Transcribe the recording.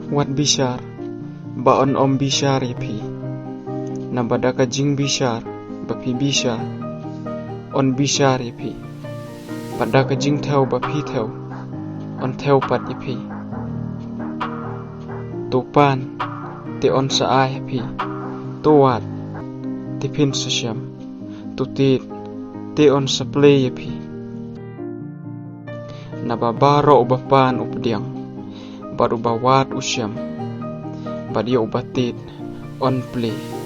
Wat bishar, baon om bishar yapi. Na badaka jing bishar, bapi bishar. On bishar yapi. Badaka jing theo bapi theo. On theo pat yapi. Tupan, te on saai yapi. Tuat, te pin sasyam. Tutit, te on saplay yapi. Nababaro ubapan updiang. Baru bawat usyam. Badia ubatit on play.